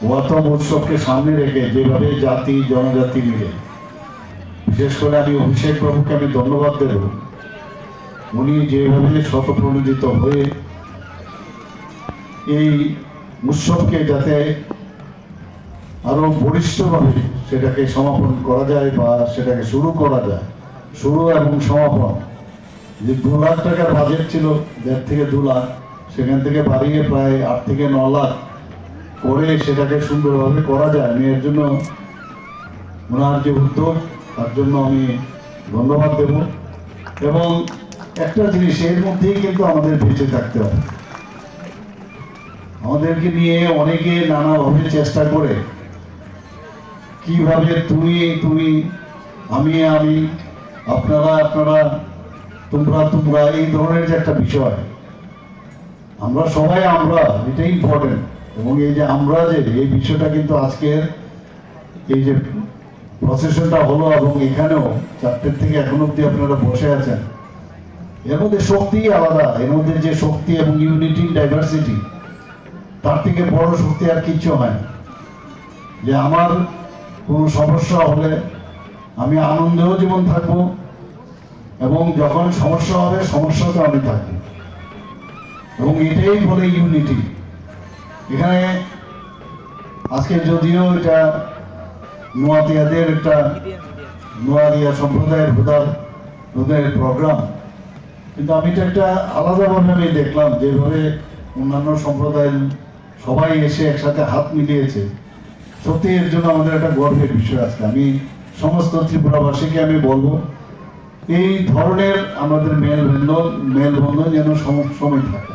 ওয়াতম উৎসবকে সামনে রেখে যেভাবে জাতি জনজাতি মিলে, বিশেষ করে আমি অভিষেক বাবুকে আমি ধন্যবাদ দেব। উনি যেভাবে শতপ্রণোদিত হয়ে এই উৎসবকে যাতে আরো বলিষ্ঠভাবে সেটাকে সমাপন করা যায় বা সেটাকে শুরু করা যায়, শুরু এবং সমাপন, যে 2 লাখ টাকার বাজেট ছিল 1.5 থেকে 2 লাখ, সেখান থেকে বাড়িয়ে প্রায় 8 থেকে 9 লাখ করে সেটাকে সুন্দরভাবে করা যায়। আমি এর জন্য ওনার যে উদ্যোগ তার জন্য আমি ধন্যবাদ দেব। এবং একটা জিনিস এর মধ্যেই কিন্তু আমাদের বেঁচে থাকতে হবে। আমাদেরকে নিয়ে অনেকে নানাভাবে চেষ্টা করে কিভাবে তুমি তুমি আমি আমি আপনারা আপনারা তোমরা তোমরা এই ধরনের যে একটা বিষয়, আমরা সবাই আমরা, এটাই ইম্পর্টেন্ট। এবং এই যে আমরা যে এই বিষয়টা কিন্তু আজকের এই যে প্রসেশনটা হলো এবং এখানেও 4টে থেকে এখন অব্দি আপনারা বসে আছেন, এর মধ্যে শক্তি আলাদা। এর মধ্যে যে শক্তি এবং ইউনিটি ডাইভার্সিটি, তার থেকে বড় শক্তি আর কিচ্ছু হয় না। যে আমার কোনো সমস্যা হলে আমি আনন্দেও জীবন থাকবো, এবং যখন সমস্যা হবে সমস্যাতে আমি থাকবো, এবং এটাই বলে ইউনিটি। এখানে আজকে যদিও এটা নোয়াদিয়াদের একটা নোয়াদিয়া সম্প্রদায়ের হুদার প্রোগ্রাম, কিন্তু আমি তো একটা আলাদাভাবে আমি দেখলাম যেভাবে অন্যান্য সম্প্রদায়ের সবাই এসে একসাথে হাত মিলিয়েছে। সত্যি এর জন্য আমাদের একটা গর্বের বিষয়। আজকে আমি সমস্ত ত্রিপুরাবাসীকে আমি বলবো, এই ধরনের আমাদের মেলবন্ধন যেন সময় থাকে।